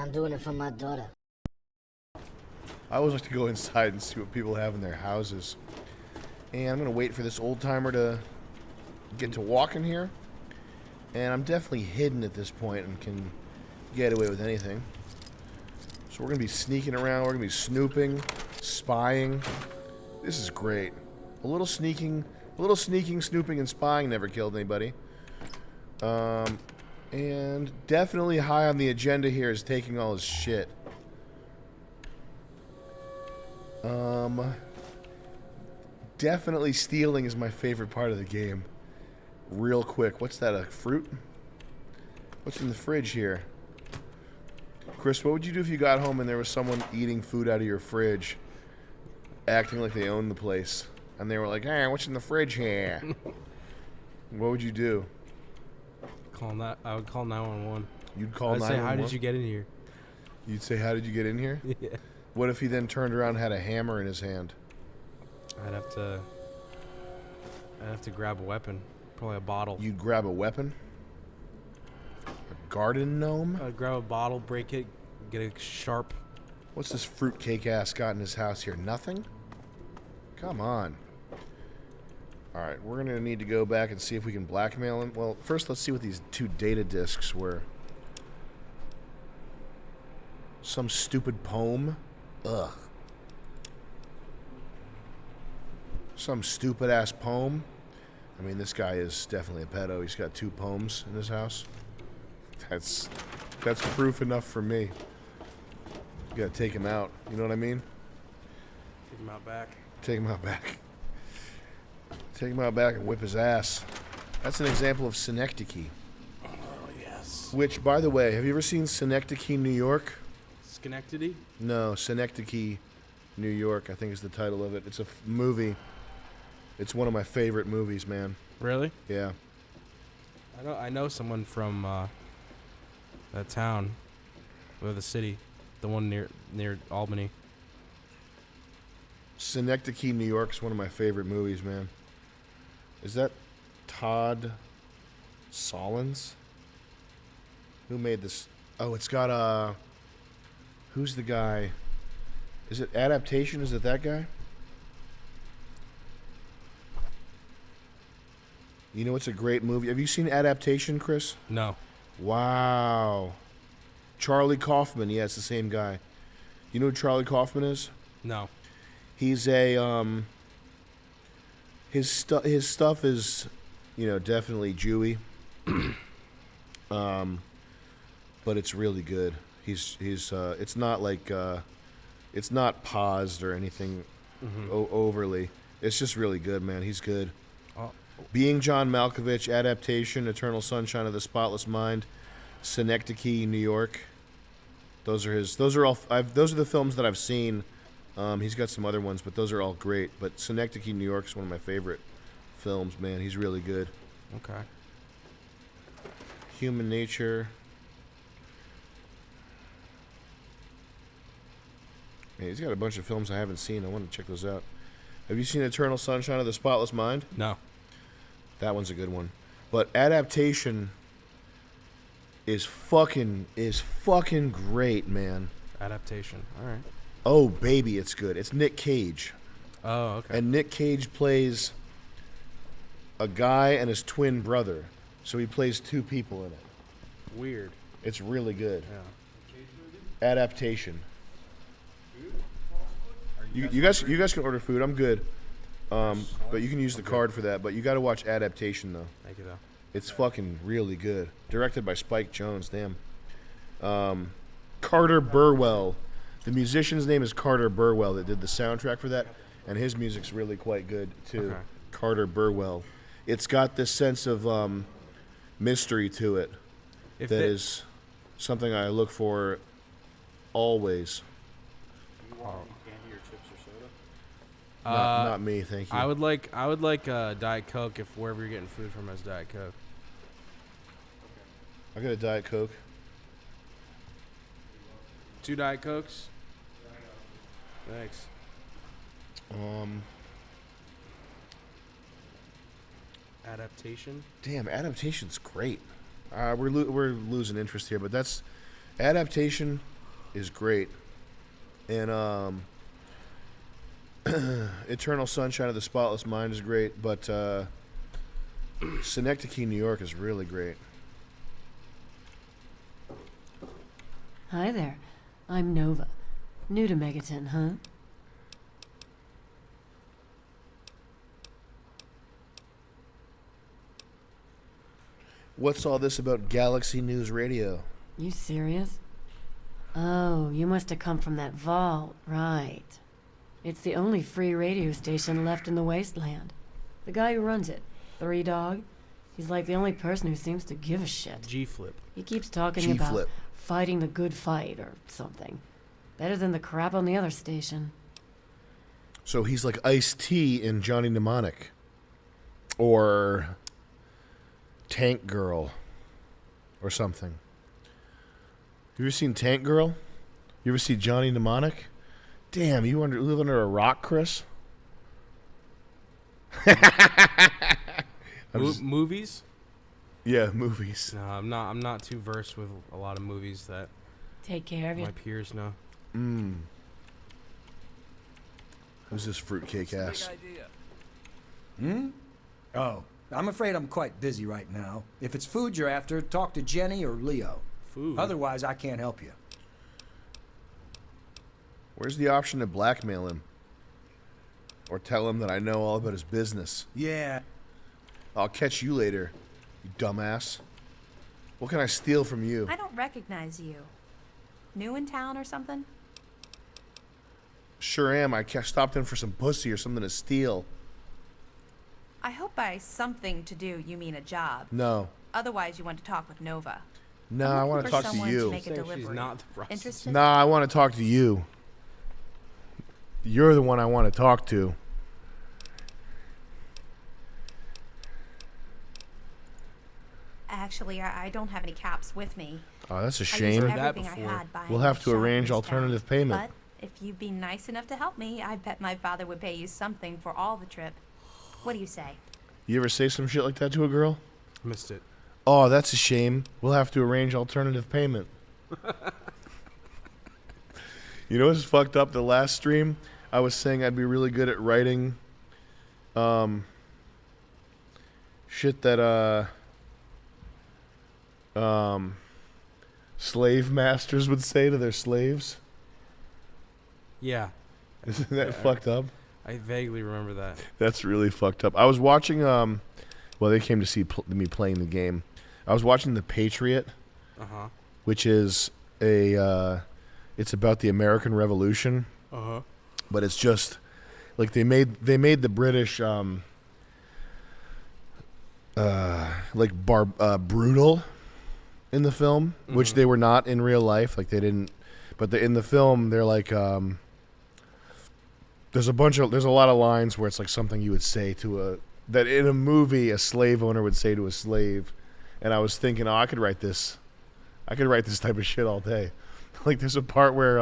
I'm doing it for my daughter. I always like to go inside and see what people have in their houses. And I'm going to wait for this old-timer to get to walking here. And I'm definitely hidden at this point and can get away with anything. So we're going to be sneaking around. We're going to be snooping, spying. This is great. A little sneaking, snooping, and spying never killed anybody. And definitely high on the agenda here is taking all his shit. Definitely stealing is my favorite part of the game. Real quick, what's that, a fruit? What's in the fridge here? Chris, what would you do if you got home and there was someone eating food out of your fridge, acting like they owned the place, and they were like, hey, what's in the fridge here? What would you do? I would call 911. You'd call 911? I'd say, how did you get in here? You'd say, how did you get in here? Yeah. What if he then turned around and had a hammer in his hand? I'd have to grab a weapon. Probably a bottle. You'd grab a weapon? A garden gnome? I'd grab a bottle, break it, get a sharp... What's this fruitcake ass got in his house here? Nothing? Come on. Alright, we're going to need to go back and see if we can blackmail him. Well, first let's see what these 2 data discs were. Some stupid poem? Ugh. Some stupid ass poem? I mean, this guy is definitely a pedo. He's got 2 poems in his house. That's proof enough for me. You gotta take him out. You know what I mean? Take him out back. Take him out back. Take him out back and whip his ass. That's an example of Synecdoche. Oh, yes. Which, by the way, have you ever seen Synecdoche, New York? Schenectady? No, Synecdoche, New York, I think is the title of it. It's a movie. It's one of my favorite movies, man. Really? Yeah. I know someone from that town, or the city, the one near Albany. Synecdoche, New York is one of my favorite movies, man. Is that Todd Solondz? Who made this? Oh, it's got who's the guy? Is it Adaptation? Is it that guy? You know, it's a great movie. Have you seen Adaptation, Chris? No. Wow. Charlie Kaufman. Yeah, it's the same guy. You know who Charlie Kaufman is? No. He's a his stuff is, you know, definitely Jewy. But it's really good. He's it's not like it's not paused or anything overly. It's just really good, man. He's good. Oh. Being John Malkovich, Adaptation, Eternal Sunshine of the Spotless Mind, Synecdoche, New York. Those are the films that I've seen. He's got some other ones, but those are all great. But Synecdoche, New York is one of my favorite films, man. He's really good. Okay. Human Nature. Man, he's got a bunch of films I haven't seen. I want to check those out. Have you seen Eternal Sunshine of the Spotless Mind? No. That one's a good one. But Adaptation is fucking great, man. Adaptation. All right. Oh, baby, it's good. It's Nick Cage. Oh, okay. And Nick Cage plays a guy and his twin brother. So he plays 2 people in it. Weird. It's really good. Yeah. Adaptation. You guys can order food. I'm good. But you can use the card for that. But you got to watch Adaptation, though. Thank you, though. It's fucking really good. Directed by Spike Jonze. Damn. Carter Burwell. The musician's name is Carter Burwell that did the soundtrack for that. And his music's really quite good, too. Okay. Carter Burwell. It's got this sense of mystery to it. That is something I look for always. Candy or chips or soda? Not me, thank you. I would like Diet Coke if wherever you're getting food from has Diet Coke. I got a Diet Coke. 2 Diet Cokes. Thanks. Adaptation. Damn, Adaptation's great. We're losing interest here, but that's Adaptation. is great. And Eternal Sunshine of the Spotless Mind is great, but Synecdoche, New York is really great. Hi there. I'm Nova. New to Megaton, huh? What's all this about Galaxy News Radio? You serious? Oh, you must have come from that vault, right. It's the only free radio station left in the wasteland. The guy who runs it, Three Dog, he's like the only person who seems to give a shit. G-flip. He keeps talking G-flip. about fighting the good fight or something. Better than the crap on the other station. So he's like Ice-T in Johnny Mnemonic. Or Tank Girl. Or something. You ever seen Tank Girl? You ever see Johnny Mnemonic? Damn, you live under a rock, Chris? Movies? Yeah, movies. No, I'm not too versed with a lot of movies that Take care of you. my peers know. Who's this fruitcake ass? Oh, I'm afraid I'm quite busy right now. If it's food you're after, talk to Jenny or Leo. Food? Otherwise, I can't help you. Where's the option to blackmail him? Or tell him that I know all about his business? Yeah. I'll catch you later, you dumbass. What can I steal from you? I don't recognize you. New in town or something? Sure am. I stopped in for some pussy or something to steal. I hope by something to do you mean a job. No. Otherwise, you want to talk with Nova. No, I'm I looking want to for talk to someone you. To make a Say she's delivery. not the prostitute. Interested? Nah, I want to talk to you. You're the one I want to talk to. Actually, I don't have any caps with me. Oh, that's a I used shame. Heard that everything I before. had buying We'll have at to the arrange shop in alternative town. payment. But if you'd be nice enough to help me, I bet my father would pay you something for all the trip. What do you say? You ever say some shit like that to a girl? Missed it. Oh, that's a shame. We'll have to arrange alternative payment. You know what's fucked up? The last stream, I was saying I'd be really good at writing shit that slave masters would say to their slaves. Yeah, Isn't that fucked up? I vaguely remember that. That's really fucked up. I was watching well, they came to see me playing the game. I was watching The Patriot, Uh-huh. which is it's about the American Revolution, Uh-huh. but it's just like they made the British brutal in the film, which they were not in real life. Like they didn't, but in the film they're like there's a lot of lines where it's like something you would say to that in a movie a slave owner would say to a slave, and I was thinking, oh, I could write this type of shit all day. Like there's a part where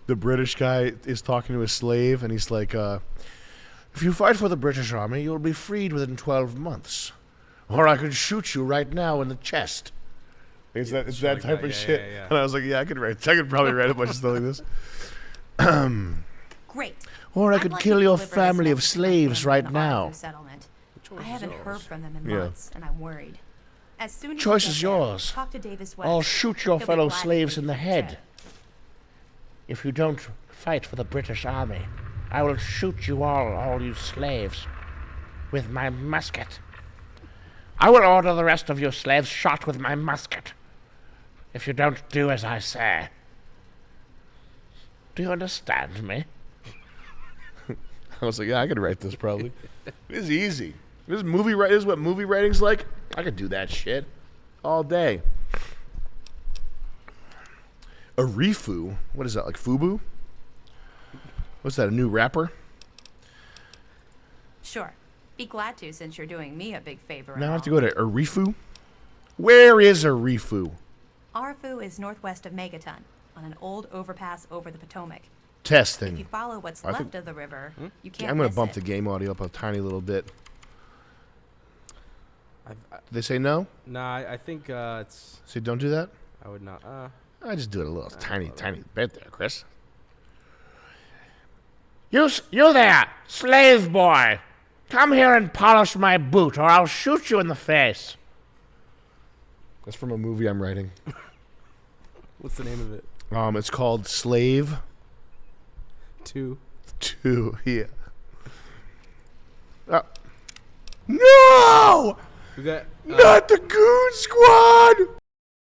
the British guy is talking to a slave, and he's like, if you fight for the British Army, you'll be freed within 12 months. Or I could shoot you right now in the chest. It's that like type that, of yeah, shit. yeah, yeah. And I was like, yeah, I could probably write a bunch of stuff like this. Great. Or I I'd could like kill to your deliver this family of message to my slaves family right in the now. Arthur settlement. choice I is haven't yours. heard from them in Yeah. months, and I'm worried. As soon as Choice you get is there, yours. Talk to Davis West. I'll shoot your He'll be fellow glad to slaves take in the you for head. trip. If you don't fight for the British Army, I will shoot you all you slaves, with my musket. I will order the rest of you slaves shot with my musket, if you don't do as I say. Do you understand me? I was like, yeah, I could write this probably. This is easy. This is what movie writing's like. I could do that shit all day. Arifu? What is that, like Fubu? What's that, a new rapper? Sure. Be glad to, since you're doing me a big favor. Now I and have to all. go to Arifu? Where is Arifu? Arfu is northwest of Megaton, on an old overpass over the Potomac. If you Testing. follow what's I left think- of the river, you can't I'm going miss to bump it. the game audio up a tiny little bit. I, Did they say no? nah, I think it's. Say don't do that? I would not. I just do it a little tiny bit there, Chris. You there, slave boy. Come here and polish my boot, or I'll shoot you in the face. That's from a movie I'm writing. What's the name of it? It's called Slave 2. 2. Yeah. No! We got Not the Goon Squad!